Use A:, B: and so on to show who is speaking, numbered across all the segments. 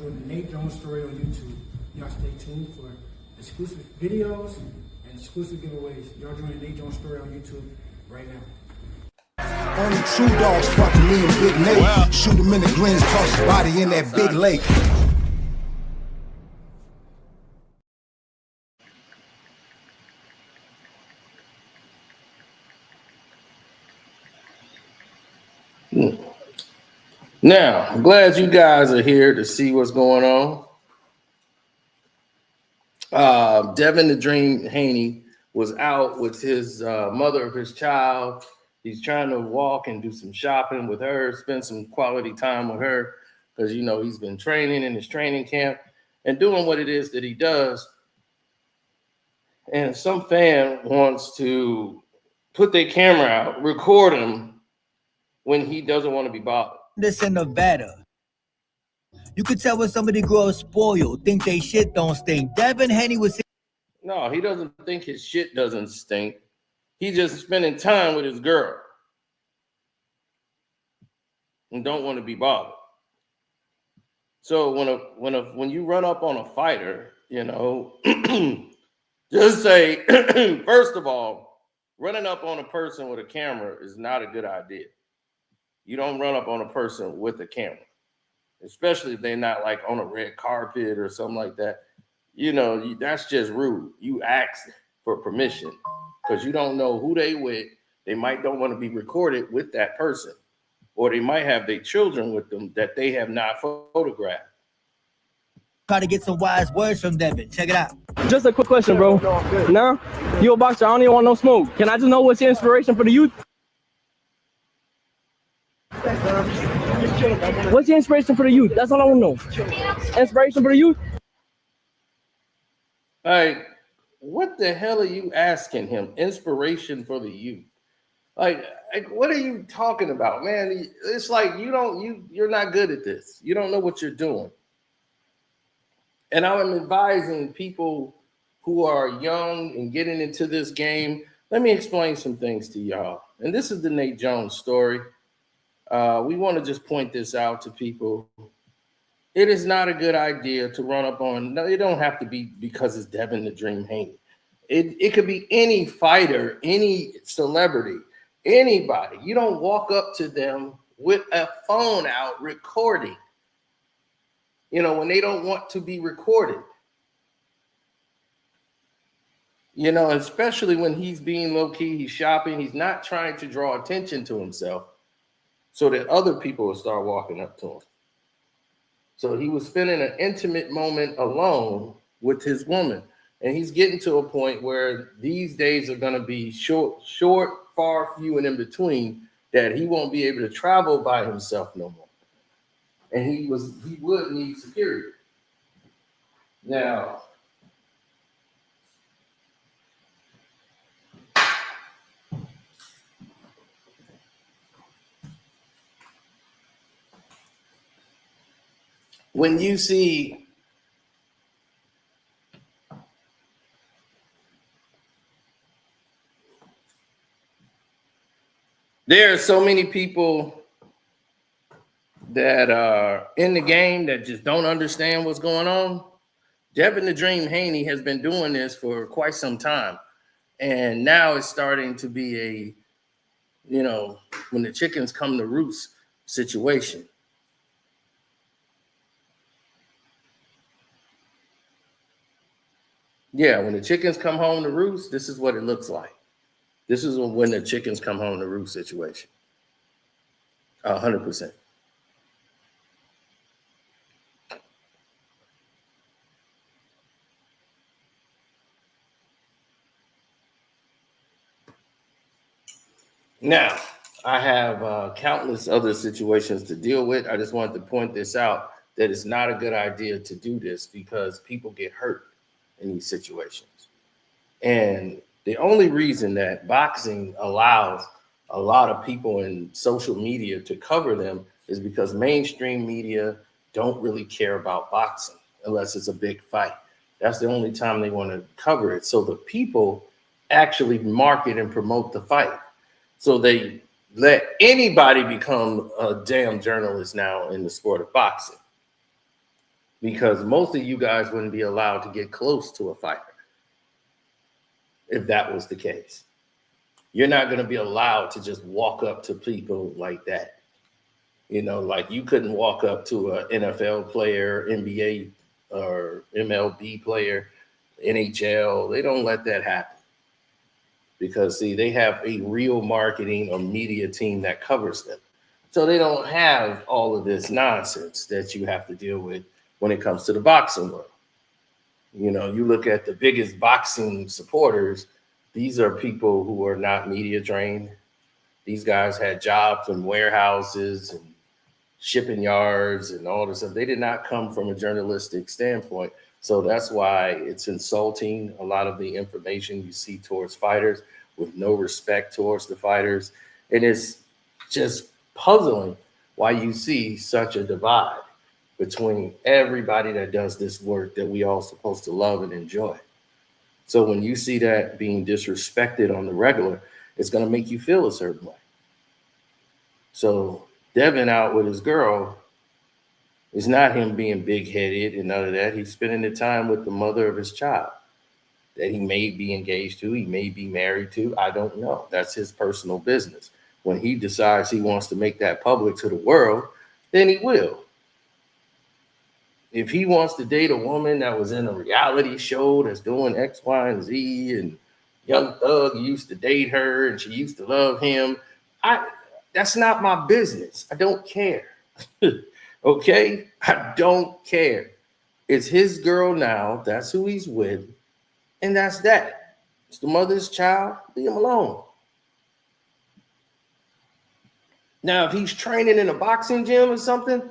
A: doing the Nate Jones story on YouTube. Y'all stay tuned for exclusive videos and exclusive giveaways. Y'all join the Nate Jones story on YouTube right now.
B: Only true dogs fucking me and Big Nate. Wow. Shoot him in the greens, toss his body in that big lake.
C: Now, I'm glad you guys are here to see what's going on. Devin the Dream Haney was out with his mother of his child. He's trying to walk and do some shopping with her, spend some quality time with her, because, you know, he's been training in his training camp and doing what it is that he does. And some fan wants to put their camera out, record him when he doesn't want to be bothered.
D: This in Nevada. You could tell when somebody grows spoiled, think they shit don't stink. Devin Haney was.
C: No, he doesn't think his shit doesn't stink. He's just spending time with his girl and don't want to be bothered. So when you run up on a fighter, you know, just say, first of all, running up on a person with a camera is not a good idea. You don't run up on a person with a camera, especially if they're not like on a red carpet or something like that. You know, that's just rude. You ask for permission because you don't know who they with. They might don't want to be recorded with that person, or they might have their children with them that they have not photographed.
D: Try to get some wise words from Devin. Check it out.
E: Just a quick question, bro. Now, you a boxer. I don't even want no smoke. Can I just know what's your inspiration for the youth? What's your inspiration for the youth? That's all I want to know. Inspiration for the youth?
C: Like, what the hell are you asking him? Inspiration for the youth? Like what are you talking about, man? It's like you're not good at this. You don't know what you're doing. And I'm advising people who are young and getting into this game. Let me explain some things to y'all. And this is the Nate Jones story. We want to just point this out to people. It is not a good idea to run up on, no, it don't have to be because it's Devin the Dream Haney. It could be any fighter, any celebrity, anybody. You don't walk up to them with a phone out recording, you know, when they don't want to be recorded. You know, especially when he's being low-key, he's shopping, he's not trying to draw attention to himself so that other people will start walking up to him. So he was spending an intimate moment alone with his woman. And he's getting to a point where these days are going to be short, far, few, and in between, that he won't be able to travel by himself no more. And he would need security. Now, when you see there are so many people that are in the game that just don't understand what's going on. Devin the Dream Haney has been doing this for quite some time. And now it's starting to be a, you know, when the chickens come to roost situation. Yeah, when the chickens come home to roost, this is what it looks like. This is when the chickens come home to roost situation. 100%. Now, I have countless other situations to deal with. I just wanted to point this out, that it's not a good idea to do this because people get hurt in these situations. And the only reason that boxing allows a lot of people in social media to cover them is because mainstream media don't really care about boxing unless it's a big fight. That's the only time they want to cover it. So the people actually market and promote the fight. So they let anybody become a damn journalist now in the sport of boxing. because most of you guys wouldn't be allowed to get close to a fighter if that was the case. You're not going to be allowed to just walk up to people like that. You know, like you couldn't walk up to an NFL player, NBA or MLB player, NHL. They don't let that happen because, see, they have a real marketing or media team that covers them. So they don't have all of this nonsense that you have to deal with when it comes to the boxing world. You know, you look at the biggest boxing supporters, these are people who are not media trained. These guys had jobs in warehouses and shipping yards and all this stuff. They did not come from a journalistic standpoint. So that's why it's insulting, a lot of the information you see towards fighters with no respect towards the fighters. And it's just puzzling why you see such a divide between everybody that does this work that we all supposed to love and enjoy. So when you see that being disrespected on the regular, it's going to make you feel a certain way. So Devin out with his girl is not him being big-headed and none of that. He's spending the time with the mother of his child that he may be engaged to, he may be married to. I don't know. That's his personal business. When he decides he wants to make that public to the world, then he will. If he wants to date a woman that was in a reality show that's doing X, Y, and Z, and Young Thug used to date her and she used to love him, that's not my business. I don't care. Okay? I don't care. It's his girl now. That's who he's with. And that's that. It's the mother's child. Leave him alone. Now, if he's training in a boxing gym or something,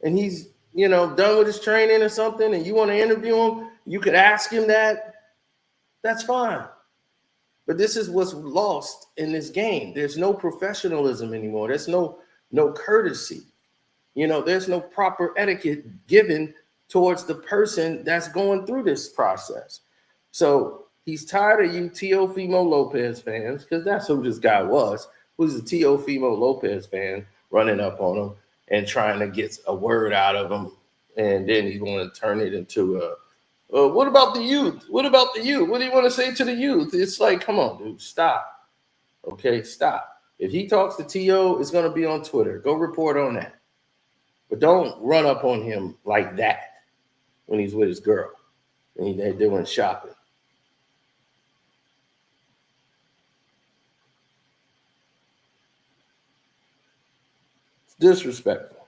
C: and he's, you know, done with his training or something, and you want to interview him, you could ask him that. That's fine. But this is what's lost in this game. There's no professionalism anymore. There's no courtesy. You know, there's no proper etiquette given towards the person that's going through this process. So he's tired of you Teofimo Lopez fans, because that's who this guy was a Teofimo Lopez fan running up on him and trying to get a word out of him. And then he's going to turn it into what about the youth? What about the youth? What do you want to say to the youth? It's like, come on, dude, stop. Okay, stop. If he talks to T.O., it's going to be on Twitter. Go report on that. But don't run up on him like that when he's with his girl and they're doing shopping. It's disrespectful.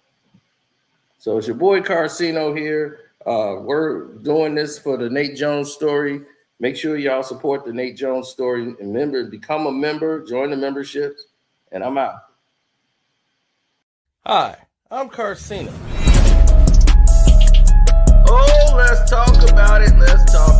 C: So it's your boy Carcino here. We're doing this for the Nate Jones story. Make sure y'all support the Nate Jones story. And remember, become a member, join the memberships, and I'm out. Hi, I'm Carcino. Oh, let's talk about it. Let's talk